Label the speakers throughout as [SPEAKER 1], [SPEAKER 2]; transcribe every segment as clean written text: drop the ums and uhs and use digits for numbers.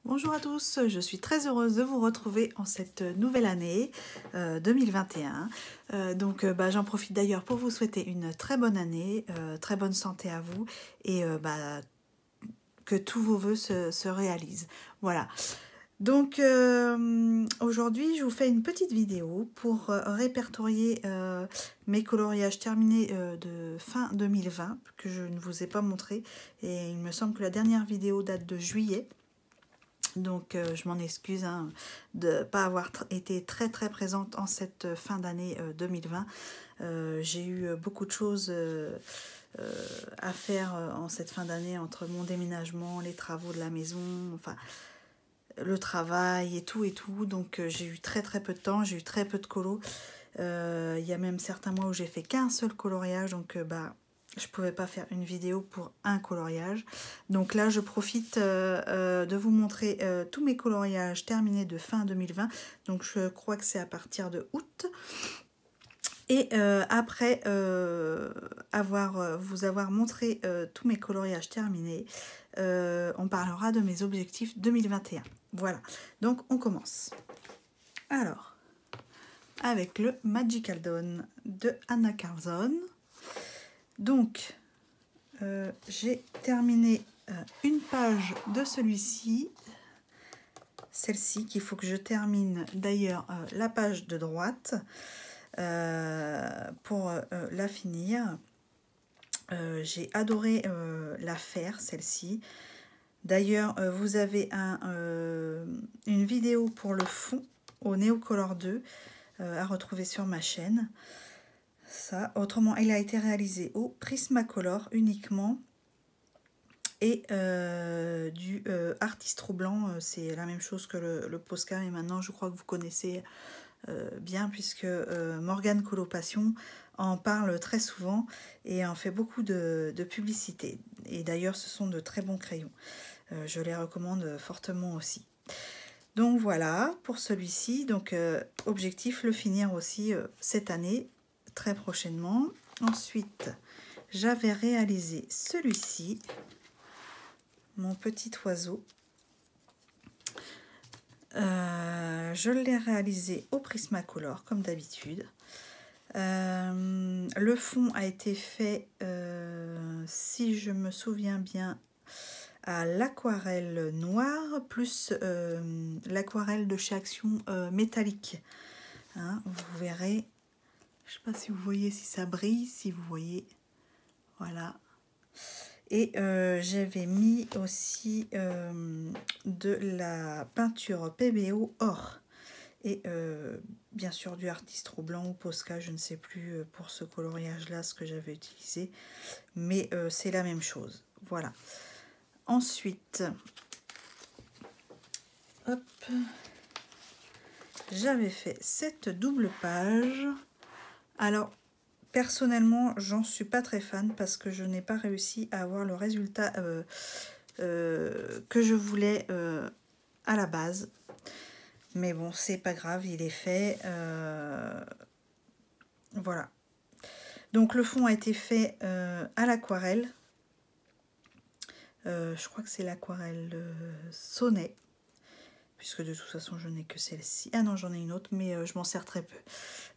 [SPEAKER 1] Bonjour à tous, je suis très heureuse de vous retrouver en cette nouvelle année 2021. J'en profite d'ailleurs pour vous souhaiter une très bonne année, très bonne santé à vous et que tous vos vœux se réalisent. Voilà. Donc aujourd'hui, je vous fais une petite vidéo pour répertorier mes coloriages terminés de fin 2020 que je ne vous ai pas montré. Et il me semble que la dernière vidéo date de juillet. Donc je m'en excuse de ne pas avoir été très présente en cette fin d'année 2020. J'ai eu beaucoup de choses à faire en cette fin d'année entre mon déménagement, les travaux de la maison, enfin le travail et tout. Donc j'ai eu très peu de temps, j'ai eu très peu de colos. Il y a même certains mois où j'ai fait qu'un seul coloriage, donc je pouvais pas faire une vidéo pour un coloriage. Donc là, je profite de vous montrer tous mes coloriages terminés de fin 2020. Donc je crois que c'est à partir de août. Et après vous avoir montré tous mes coloriages terminés, on parlera de mes objectifs 2021. Voilà, donc on commence. Alors, avec le Magical Dawn de Anna Carlson. Donc, j'ai terminé une page de celui-ci, celle-ci, qu'il faut que je termine d'ailleurs la page de droite pour la finir. J'ai adoré la faire, celle-ci. D'ailleurs, vous avez une vidéo pour le fond au Neocolor 2 à retrouver sur ma chaîne. Ça, autrement, il a été réalisé au Prismacolor uniquement et du Artistro blanc, c'est la même chose que le Posca, mais maintenant je crois que vous connaissez bien puisque Morgane Colopassion en parle très souvent et en fait beaucoup de publicité. Et d'ailleurs, ce sont de très bons crayons. Je les recommande fortement aussi. Donc voilà pour celui-ci. Donc objectif, le finir aussi cette année, très prochainement. Ensuite, j'avais réalisé celui-ci, mon petit oiseau. Je l'ai réalisé au Prismacolor comme d'habitude. Le fond a été fait, si je me souviens bien, à l'aquarelle noire plus l'aquarelle de chez Action métallique. Hein, vous verrez, je ne sais pas si vous voyez, si ça brille, si vous voyez, voilà. Et j'avais mis aussi de la peinture PBO or et bien sûr du Artistro blanc ou Posca, je ne sais plus pour ce coloriage là ce que j'avais utilisé, mais c'est la même chose. Voilà. Ensuite, hop, j'avais fait cette double page. Alors personnellement, j'en suis pas très fan parce que je n'ai pas réussi à avoir le résultat que je voulais à la base. Mais bon, c'est pas grave, il est fait. Voilà. Donc le fond a été fait à l'aquarelle. Je crois que c'est l'aquarelle Sonnet. Puisque de toute façon, je n'ai que celle-ci. Ah non, j'en ai une autre, mais je m'en sers très peu.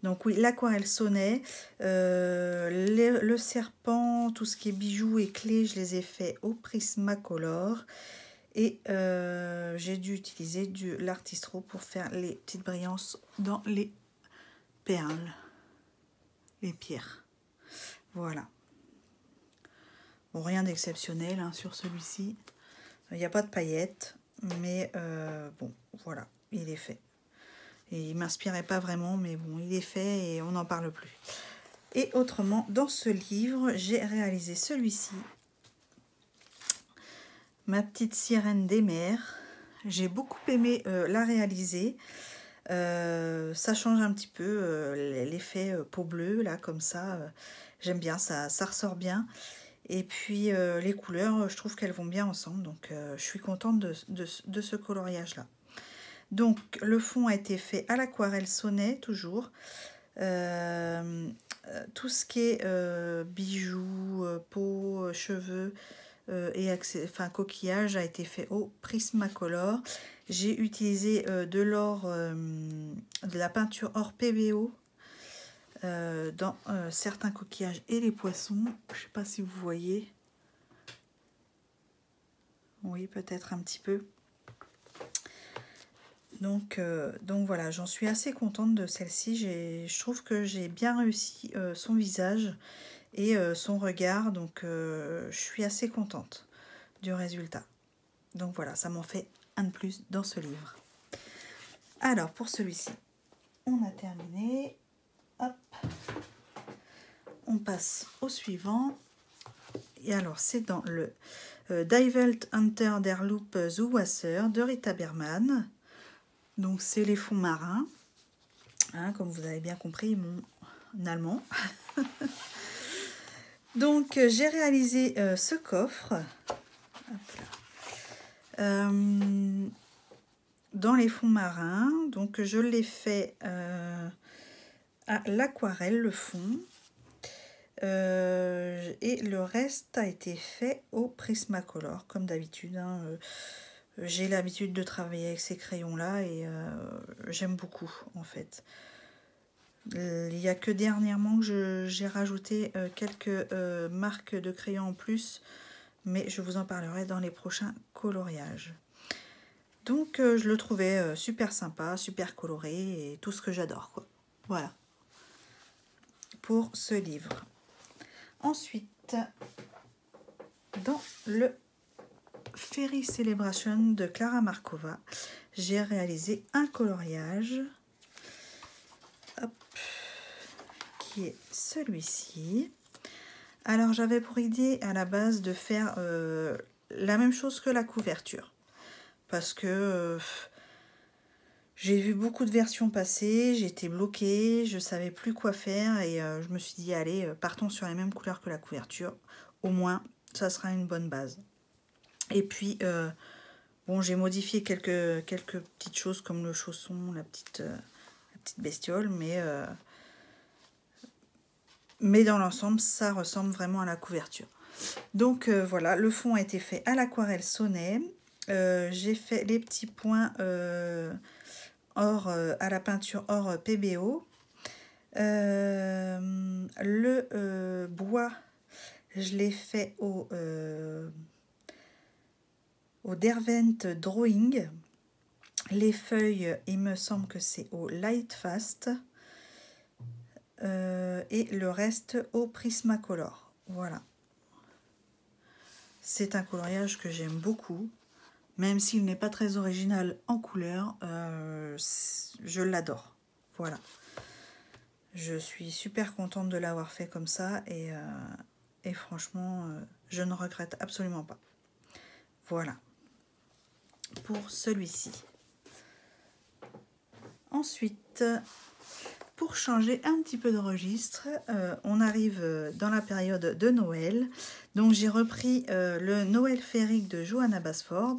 [SPEAKER 1] Donc oui, l'aquarelle Sonnet. Le serpent, tout ce qui est bijoux et clés, je les ai fait au Prismacolor. Et j'ai dû utiliser de l'Artistro pour faire les petites brillances dans les perles, les pierres. Voilà. Bon, rien d'exceptionnel hein, sur celui-ci. Il n'y a pas de paillettes, mais bon, voilà, il est fait. Et il ne m'inspirait pas vraiment, mais bon, il est fait et on n'en parle plus. Et autrement, dans ce livre, j'ai réalisé celui-ci. Ma petite sirène des mers. J'ai beaucoup aimé la réaliser. Ça change un petit peu l'effet peau bleue, là, comme ça. J'aime bien, ça ressort bien. Et puis, les couleurs, je trouve qu'elles vont bien ensemble. Donc, je suis contente de ce coloriage-là. Donc, le fond a été fait à l'aquarelle Sonnet, toujours. Tout ce qui est bijoux, peau, cheveux, enfin, coquillage a été fait au Prismacolor. J'ai utilisé de l'or, de la peinture or PBO dans certains coquillages et les poissons. Je ne sais pas si vous voyez. Oui, peut-être un petit peu. Donc voilà, j'en suis assez contente de celle-ci. Je trouve que j'ai bien réussi son visage et son regard. Donc je suis assez contente du résultat. Donc voilà, ça m'en fait un de plus dans ce livre. Alors pour celui-ci, on a terminé. Hop. On passe au suivant. Et alors c'est dans le Die Welt unter der Lupe zu Wasser de Rita Berman. Donc c'est les fonds marins, hein, comme vous avez bien compris mon allemand. Donc j'ai réalisé ce coffre dans les fonds marins. Donc je l'ai fait à l'aquarelle, le fond. Et le reste a été fait au Prismacolor, comme d'habitude, hein. J'ai l'habitude de travailler avec ces crayons-là et j'aime beaucoup, en fait. Il n'y a que dernièrement que j'ai rajouté quelques marques de crayons en plus, mais je vous en parlerai dans les prochains coloriages. Donc, je le trouvais super sympa, super coloré et tout ce que j'adore, quoi. Voilà, pour ce livre. Ensuite, dans le Fairy Celebration de Clara Markova, j'ai réalisé un coloriage, hop, qui est celui-ci. Alors j'avais pour idée à la base de faire la même chose que la couverture, parce que j'ai vu beaucoup de versions passer, j'étais bloquée, je savais plus quoi faire et je me suis dit allez, partons sur les mêmes couleurs que la couverture, au moins ça sera une bonne base. Et puis bon, j'ai modifié quelques petites choses comme le chausson, la petite bestiole, mais dans l'ensemble ça ressemble vraiment à la couverture. Donc voilà, le fond a été fait à l'aquarelle Sonnet. J'ai fait les petits points or à la peinture or PBO. Le bois, je l'ai fait au Derwent Drawing. Les feuilles, il me semble que c'est au Lightfast. Et le reste au Prismacolor. Voilà. C'est un coloriage que j'aime beaucoup. Même s'il n'est pas très original en couleur, je l'adore. Voilà. Je suis super contente de l'avoir fait comme ça et franchement, je ne regrette absolument pas. Voilà. Pour celui-ci. Ensuite, pour changer un petit peu de registre, on arrive dans la période de Noël. Donc j'ai repris le Noël féerique de Johanna Basford.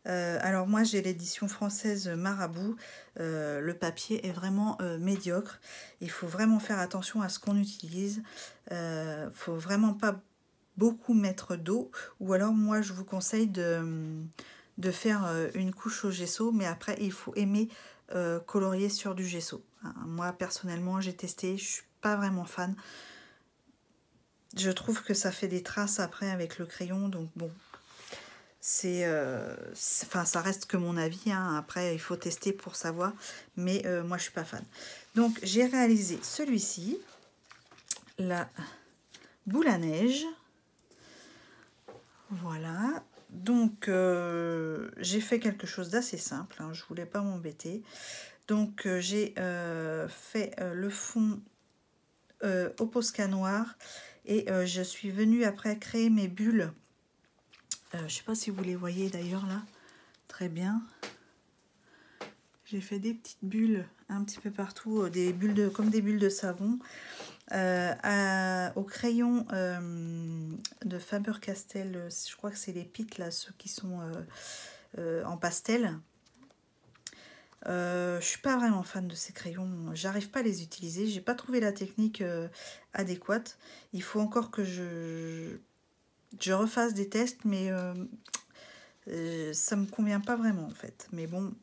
[SPEAKER 1] Alors moi j'ai l'édition française Marabout. Le papier est vraiment médiocre. Il faut vraiment faire attention à ce qu'on utilise. Faut vraiment pas beaucoup mettre d'eau. Ou alors moi je vous conseille de faire une couche au gesso. Mais après il faut aimer colorier sur du gesso. Moi personnellement j'ai testé, je suis pas vraiment fan. Je trouve que ça fait des traces après avec le crayon, donc bon, enfin ça reste que mon avis, hein. Après il faut tester pour savoir, mais moi je suis pas fan. Donc j'ai réalisé celui-ci, la boule à neige. Voilà. Donc j'ai fait quelque chose d'assez simple, hein. Je voulais pas m'embêter. Donc j'ai fait le fond au Posca noir et je suis venue après créer mes bulles. Je sais pas si vous les voyez d'ailleurs là, très bien. J'ai fait des petites bulles un petit peu partout, des bulles comme des bulles de savon, au crayon de Faber-Castell. Je crois que c'est les Pitt là, ceux qui sont en pastel. Je suis pas vraiment fan de ces crayons, j'arrive pas à les utiliser, j'ai pas trouvé la technique adéquate. Il faut encore que je refasse des tests, mais ça me convient pas vraiment en fait. Mais bon,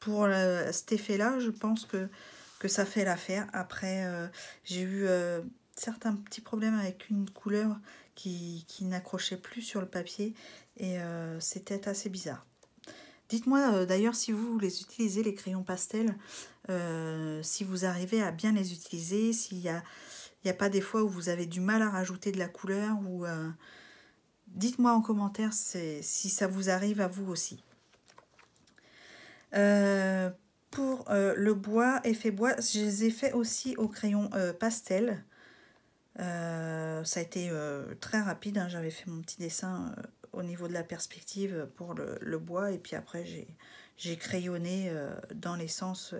[SPEAKER 1] pour cet effet-là, je pense que ça fait l'affaire. Après, j'ai eu certains petits problèmes avec une couleur qui n'accrochait plus sur le papier et c'était assez bizarre. Dites-moi d'ailleurs si vous les utilisez, les crayons pastels, si vous arrivez à bien les utiliser, s'il y a pas des fois où vous avez du mal à rajouter de la couleur, ou dites-moi en commentaire si ça vous arrive à vous aussi. Pour le bois, effet bois, je les ai fait aussi au crayon pastel. Ça a été très rapide, hein. J'avais fait mon petit dessin au niveau de la perspective pour le bois, et puis après j'ai crayonné dans les sens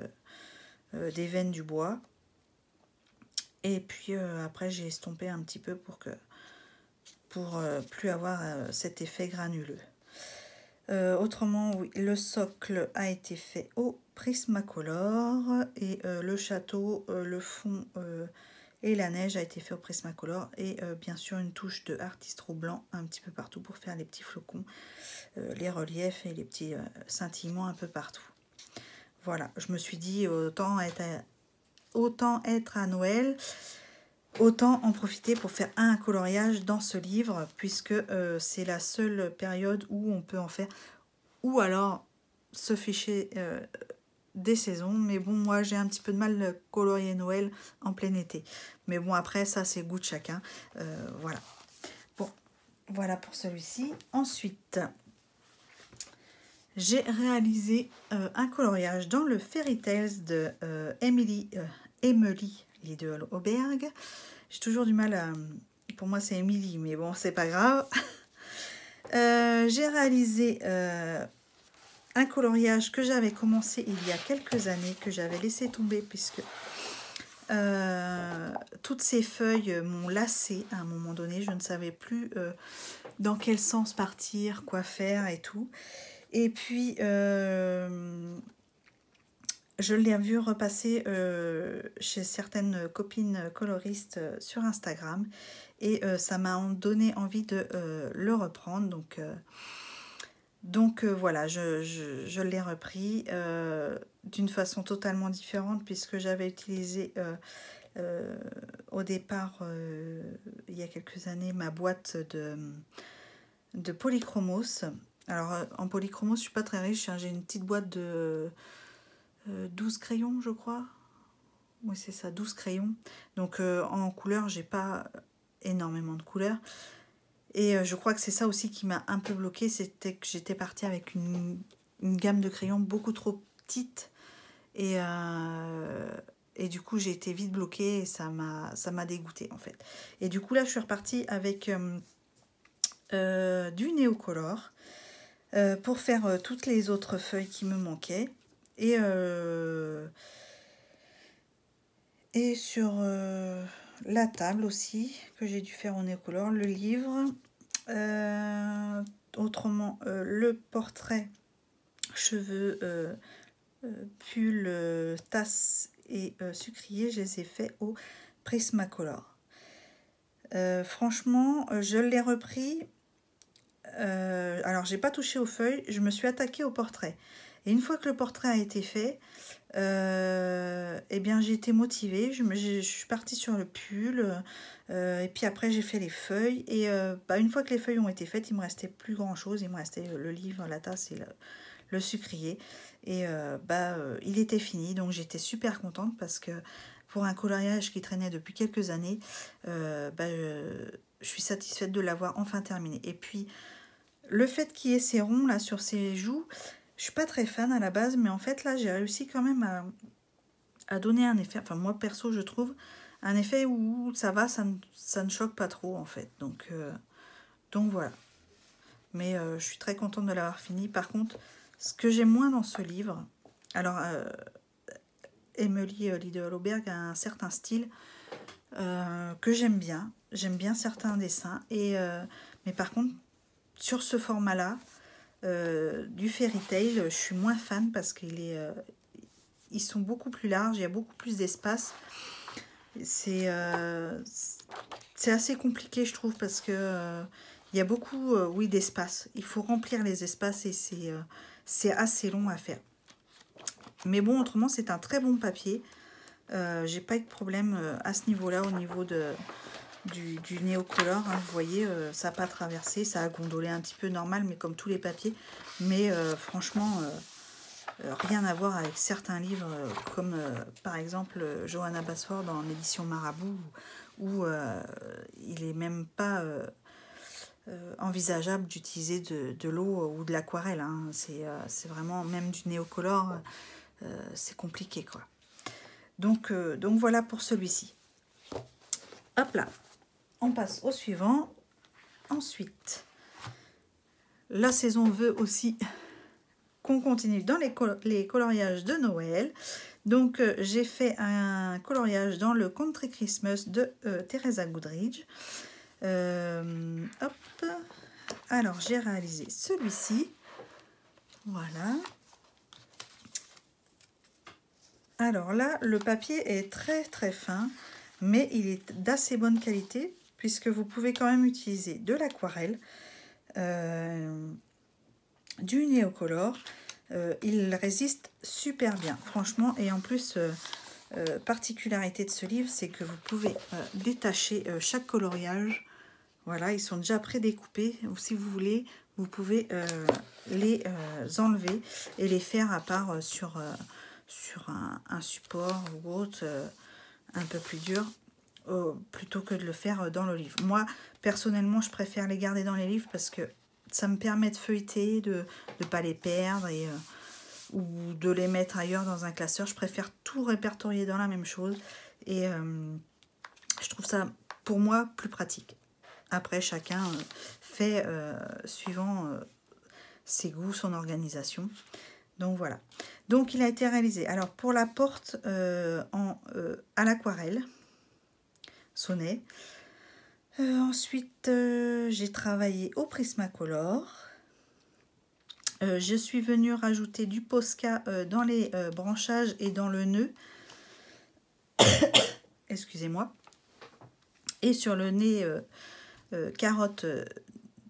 [SPEAKER 1] des veines du bois, et puis après j'ai estompé un petit peu pour plus avoir cet effet granuleux. Autrement, oui, le socle a été fait au Prismacolor, et le château, le fond et la neige a été fait au Prismacolor, et bien sûr une touche de Artistro blanc un petit peu partout pour faire les petits flocons, les reliefs et les petits scintillements un peu partout. Voilà, je me suis dit autant être à Noël, autant en profiter pour faire un coloriage dans ce livre, puisque c'est la seule période où on peut en faire, ou alors se ficher des saisons. Mais bon, moi j'ai un petit peu de mal à colorier Noël en plein été. Mais bon, après ça c'est goût de chacun. Voilà. Bon, voilà pour celui-ci. Ensuite, j'ai réalisé un coloriage dans le Fairy Tales de Emily Lidl Auberg. J'ai toujours du mal à... Pour moi c'est Emily, mais bon, c'est pas grave. J'ai réalisé un coloriage que j'avais commencé il y a quelques années, que j'avais laissé tomber puisque toutes ces feuilles m'ont lassée à un moment donné. Je ne savais plus dans quel sens partir, quoi faire et tout. Et puis, je l'ai vu repasser chez certaines copines coloristes sur Instagram, et ça m'a donné envie de le reprendre. Donc voilà, je l'ai repris d'une façon totalement différente, puisque j'avais utilisé au départ, il y a quelques années, ma boîte de Polychromos. Alors en Polychromos, je suis pas très riche, hein, j'ai une petite boîte de 12 crayons, je crois. Oui, c'est ça, 12 crayons. Donc en couleur, j'ai pas énormément de couleurs. Et je crois que c'est ça aussi qui m'a un peu bloquée, c'était que j'étais partie avec une gamme de crayons beaucoup trop petite. Et du coup, j'ai été vite bloquée et ça m'a dégoûtée en fait. Et du coup, là, je suis repartie avec du Neocolor pour faire toutes les autres feuilles qui me manquaient. Et sur la table aussi, que j'ai dû faire en Neocolor, le livre. Autrement, le portrait, cheveux, pull, tasse et sucrier, je les ai fait au Prismacolor. Franchement, je l'ai repris. Alors, j'ai pas touché aux feuilles, je me suis attaquée au portrait. Et une fois que le portrait a été fait, eh bien, j'ai été motivée. Je suis partie sur le pull. Et puis après, j'ai fait les feuilles. Et une fois que les feuilles ont été faites, il me restait plus grand chose. Il me restait le livre, la tasse et le sucrier. Et il était fini. Donc, j'étais super contente parce que pour un coloriage qui traînait depuis quelques années, je suis satisfaite de l'avoir enfin terminé. Et puis, le fait qu'il y ait ces ronds là sur ses joues, je suis pas très fan à la base, mais en fait là j'ai réussi quand même à donner un effet, enfin moi perso je trouve, un effet où ça va, ça ne choque pas trop en fait. Donc voilà. Mais je suis très contente de l'avoir fini. Par contre, ce que j'aime moins dans ce livre, alors Emily Lidl Auberg a un certain style que j'aime bien. J'aime bien certains dessins, mais par contre sur ce format là, du Fairy Tail, je suis moins fan parce qu'ils sont beaucoup plus larges, il y a beaucoup plus d'espace. C'est assez compliqué, je trouve, parce que Il y a beaucoup, oui, d'espace. Il faut remplir les espaces et c'est assez long à faire. Mais bon, autrement, c'est un très bon papier. J'ai pas eu de problème à ce niveau-là, au niveau du Neocolor. Hein, vous voyez, ça n'a pas traversé, ça a gondolé un petit peu normal, mais comme tous les papiers. Mais franchement, rien à voir avec certains livres, comme par exemple Johanna Basford en édition Marabout, où il n'est même pas envisageable d'utiliser de l'eau ou de l'aquarelle. Hein. C'est vraiment, même du Neocolor, c'est compliqué, quoi. Donc voilà pour celui-ci. Hop là, on passe au suivant. Ensuite, la saison veut aussi qu'on continue dans les coloriages de Noël. Donc j'ai fait un coloriage dans le Country Christmas de Teresa Goodridge. Hop. Alors j'ai réalisé celui-ci. Voilà. Alors là, le papier est très très fin, mais il est d'assez bonne qualité, puisque vous pouvez quand même utiliser de l'aquarelle, du Neocolor. Il résiste super bien, franchement. Et en plus, particularité de ce livre, c'est que vous pouvez détacher chaque coloriage. Voilà, ils sont déjà prédécoupés. Ou si vous voulez, vous pouvez les enlever et les faire à part sur un support ou autre un peu plus dur, plutôt que de le faire dans le livre. Moi, personnellement, je préfère les garder dans les livres parce que ça me permet de feuilleter, de ne pas les perdre ou de les mettre ailleurs dans un classeur. Je préfère tout répertorier dans la même chose et je trouve ça, pour moi, plus pratique. Après, chacun fait suivant ses goûts, son organisation. Donc voilà. Donc il a été réalisé. Alors pour la porte à l'aquarelle, sonnet. Ensuite, j'ai travaillé au Prismacolor. Je suis venue rajouter du Posca dans les branchages et dans le nœud. Excusez-moi. Et sur le nez carotte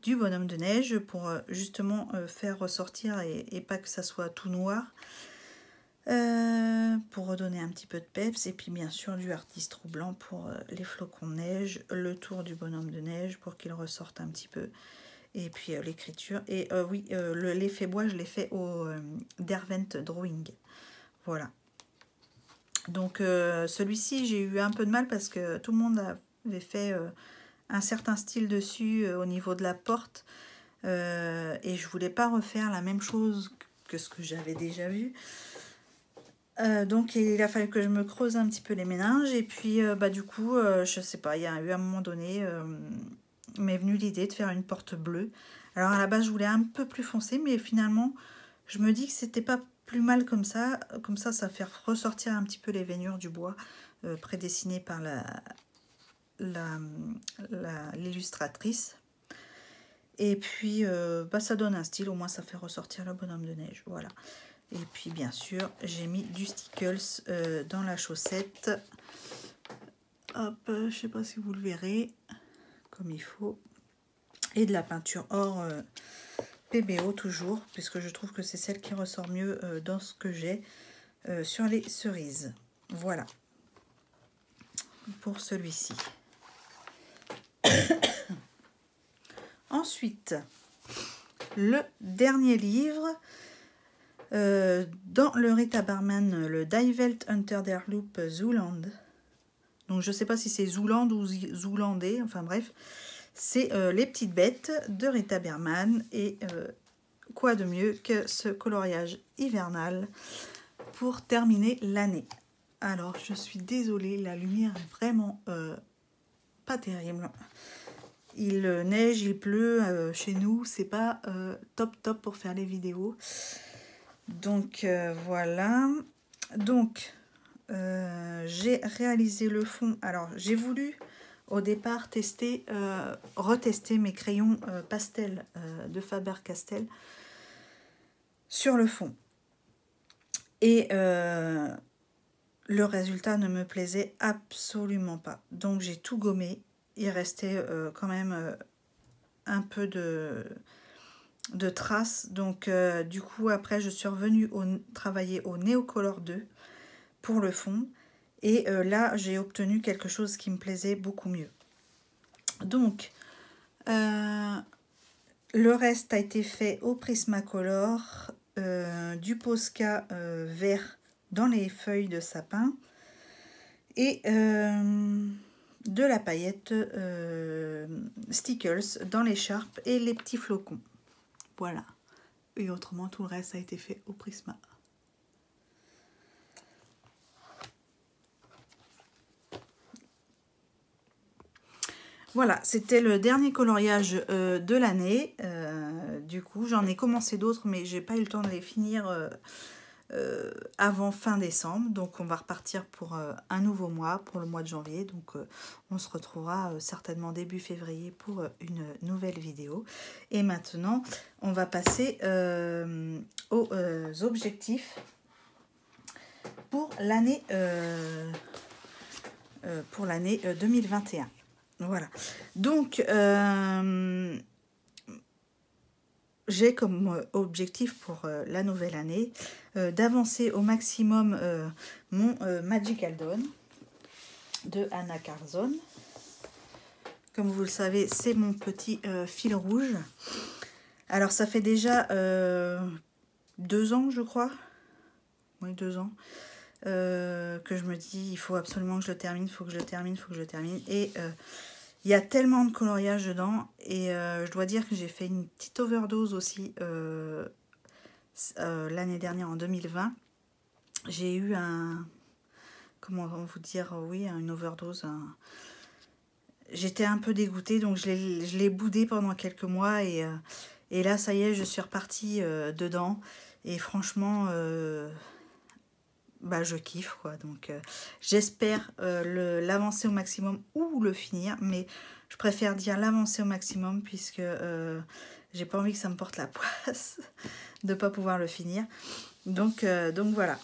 [SPEAKER 1] du bonhomme de neige pour justement faire ressortir et pas que ça soit tout noir. Pour redonner un petit peu de peps, et puis bien sûr du artiste troublant pour les flocons de neige, le tour du bonhomme de neige pour qu'il ressorte un petit peu, et puis l'écriture. Et oui, l'effet bois, je l'ai fait au Derwent Drawing. Voilà. Donc celui-ci, j'ai eu un peu de mal parce que tout le monde avait fait un certain style dessus au niveau de la porte, et je voulais pas refaire la même chose que ce que j'avais déjà vu. Donc il a fallu que je me creuse un petit peu les méninges, et puis du coup je sais pas, il y a eu un moment donné m'est venue l'idée de faire une porte bleue. Alors à la base je voulais un peu plus foncé, mais finalement je me dis que c'était pas plus mal comme ça ça fait ressortir un petit peu les veinures du bois prédessinées par l'illustratrice, et puis ça donne un style, au moins ça fait ressortir le bonhomme de neige. Voilà. Et puis bien sûr, j'ai mis du stickles dans la chaussette. Hop, je sais pas si vous le verrez, comme il faut. Et de la peinture or PBO toujours, puisque je trouve que c'est celle qui ressort mieux dans ce que j'ai sur les cerises. Voilà, pour celui-ci. Ensuite, le dernier livre. Dans le Rita Barman, le Die Welt unter der Lupe Zooland. Donc je sais pas si c'est Zooland ou Zoolandais, enfin bref. C'est les petites bêtes de Rita Berman. Et quoi de mieux que ce coloriage hivernal pour terminer l'année. Alors je suis désolée, la lumière est vraiment pas terrible. Il neige, il pleut chez nous, c'est pas top pour faire les vidéos. Donc voilà. Donc j'ai réalisé le fond. Alors j'ai voulu au départ retester mes crayons pastel de Faber-Castell sur le fond. Et le résultat ne me plaisait absolument pas. Donc j'ai tout gommé. Il restait quand même un peu de traces. Donc du coup après je suis revenue travailler au Neocolor 2 pour le fond. Et là j'ai obtenu quelque chose qui me plaisait beaucoup mieux. Donc le reste a été fait au Prismacolor, du Posca vert dans les feuilles de sapin et de la paillette Stickles dans l'écharpe et les petits flocons. Voilà. Et autrement, tout le reste a été fait au Prisma. Voilà, c'était le dernier coloriage de l'année. Du coup, j'en ai commencé d'autres, mais j'ai pas eu le temps de les finir avant fin décembre. Donc, on va repartir pour un nouveau mois, pour le mois de janvier. Donc, on se retrouvera certainement début février pour une nouvelle vidéo. Et maintenant, on va passer aux objectifs pour l'année 2021. Voilà, donc j'ai comme objectif pour la nouvelle année d'avancer au maximum mon Magical Dawn de Anna Carlson. Comme vous le savez, c'est mon petit fil rouge. Alors ça fait déjà 2 ans, je crois. Oui, 2 ans. Que je me dis, il faut absolument que je le termine, il faut que je le termine, il faut que je le termine. Et il y a tellement de coloriage dedans. Et je dois dire que j'ai fait une petite overdose aussi l'année dernière, en 2020. J'ai eu comment vous dire, oui, une overdose. J'étais un peu dégoûtée, donc je l'ai boudé pendant quelques mois. Et là, ça y est, je suis repartie dedans. Et franchement... je kiffe quoi, donc j'espère l'avancer au maximum ou le finir, mais je préfère dire l'avancer au maximum puisque j'ai pas envie que ça me porte la poisse de pas pouvoir le finir, donc voilà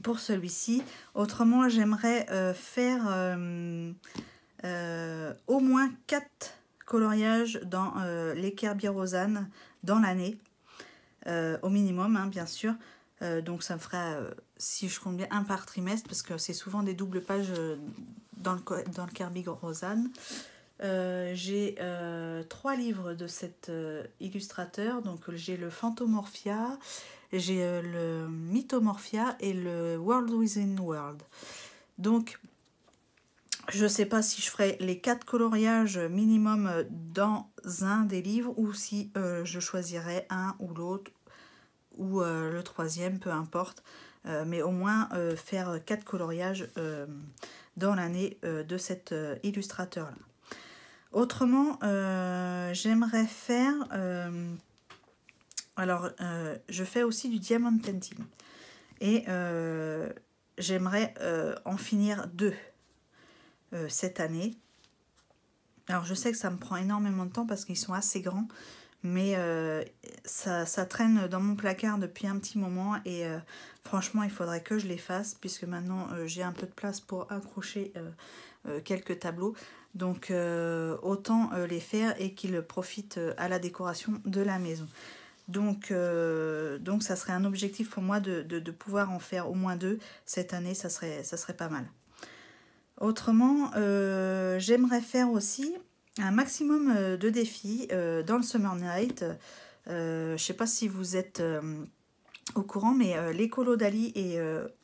[SPEAKER 1] pour celui-ci. Autrement, j'aimerais faire au moins 4 coloriages dans les Kerby Rosanne dans l'année, au minimum, hein, bien sûr. Donc ça me fera, si je compte bien, un par trimestre, parce que c'est souvent des doubles pages dans le Kerby Rosanne. J'ai 3 livres de cet illustrateur. Donc j'ai le Phantomorphia, j'ai le Mythomorphia et le World Within World. Donc je ne sais pas si je ferai les 4 coloriages minimum dans un des livres ou si je choisirai un ou l'autre ou le 3e, peu importe, mais au moins faire 4 coloriages dans l'année de cet illustrateur-là. Autrement, j'aimerais faire... je fais aussi du diamond painting. Et j'aimerais en finir 2 cette année. Alors, je sais que ça me prend énormément de temps parce qu'ils sont assez grands. Mais ça traîne dans mon placard depuis un petit moment et franchement il faudrait que je les fasse puisque maintenant j'ai un peu de place pour accrocher quelques tableaux. Donc autant les faire et qu'ils profitent à la décoration de la maison. Donc ça serait un objectif pour moi de pouvoir en faire au moins 2 cette année, ça serait pas mal. Autrement, j'aimerais faire aussi un maximum de défis dans le Summer Night. Je ne sais pas si vous êtes au courant, mais les Colo Dali et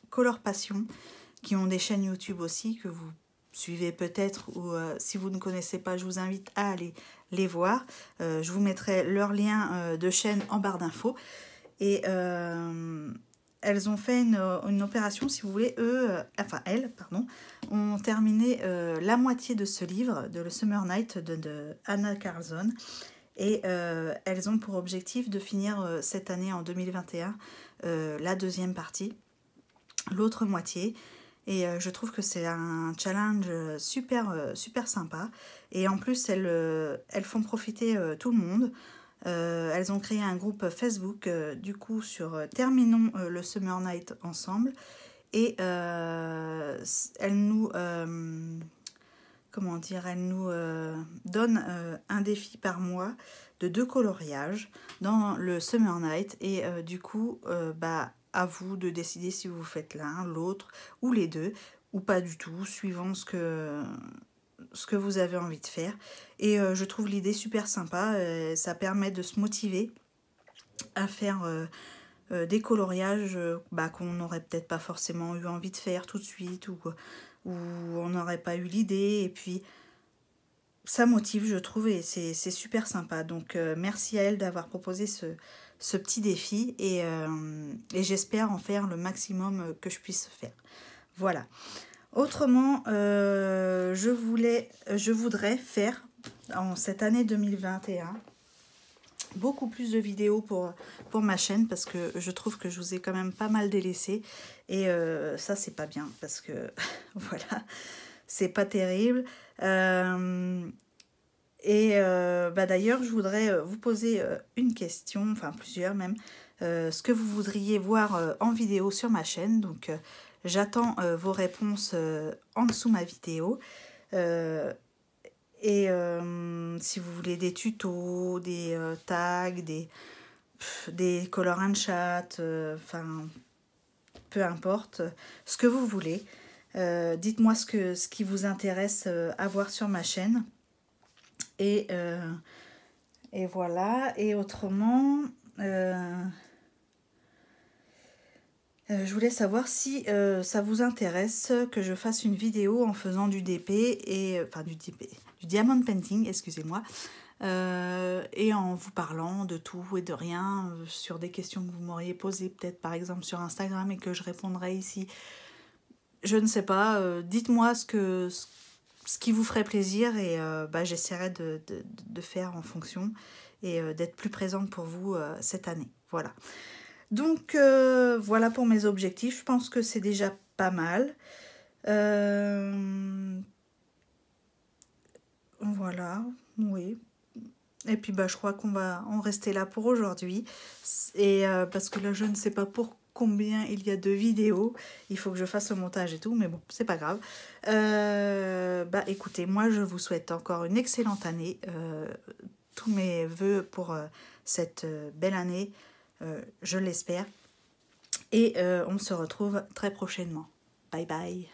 [SPEAKER 1] Color Passion, qui ont des chaînes YouTube aussi, que vous suivez peut-être, ou si vous ne connaissez pas, je vous invite à aller les voir. Je vous mettrai leur lien de chaîne en barre d'infos. Et elles ont fait une opération, si vous voulez, elles ont terminé la moitié de ce livre, de Le Summer Night de Anna Carlson. Et elles ont pour objectif de finir cette année, en 2021, la 2e partie, l'autre moitié. Et je trouve que c'est un challenge super sympa. Et en plus, elles font profiter tout le monde. Elles ont créé un groupe Facebook du coup sur Terminons le Summer Night ensemble, et elles nous comment dire, elle nous donne un défi par mois de 2 coloriages dans le Summer Night. Et du coup, bah, à vous de décider si vous faites l'un, l'autre ou les deux, ou pas du tout, suivant ce que vous avez envie de faire. Et je trouve l'idée super sympa. Ça permet de se motiver à faire des coloriages bah, qu'on n'aurait peut-être pas forcément eu envie de faire tout de suite, ou on n'aurait pas eu l'idée. Et puis ça motive, je trouve, et c'est super sympa. Donc merci à elle d'avoir proposé ce petit défi, et j'espère en faire le maximum que je puisse faire. Voilà. Autrement, je voudrais faire en cette année 2021 beaucoup plus de vidéos pour ma chaîne, parce que je trouve que je vous ai quand même pas mal délaissé, et ça c'est pas bien, parce que voilà, c'est pas terrible. Bah d'ailleurs, je voudrais vous poser une question, enfin plusieurs même, ce que vous voudriez voir en vidéo sur ma chaîne. Donc j'attends vos réponses en dessous ma vidéo. Si vous voulez des tutos, des tags, des color and chat, enfin peu importe, ce que vous voulez. Dites-moi ce qui vous intéresse à voir sur ma chaîne. Et voilà. Et autrement, je voulais savoir si ça vous intéresse que je fasse une vidéo en faisant du DP, enfin du diamond painting, excusez-moi, et en vous parlant de tout et de rien, sur des questions que vous m'auriez posées peut-être par exemple sur Instagram et que je répondrai ici. Je ne sais pas, dites-moi ce qui vous ferait plaisir, et bah, j'essaierai de faire en fonction, et d'être plus présente pour vous cette année. Voilà. Donc voilà pour mes objectifs. Je pense que c'est déjà pas mal. Voilà, oui. Et puis bah, je crois qu'on va en rester là pour aujourd'hui. Et parce que là, je ne sais pas pour combien il y a de vidéos. Il faut que je fasse le montage et tout, mais bon, c'est pas grave. Bah écoutez, moi je vous souhaite encore une excellente année. Tous mes vœux pour cette belle année, je l'espère. Et on se retrouve très prochainement. Bye bye.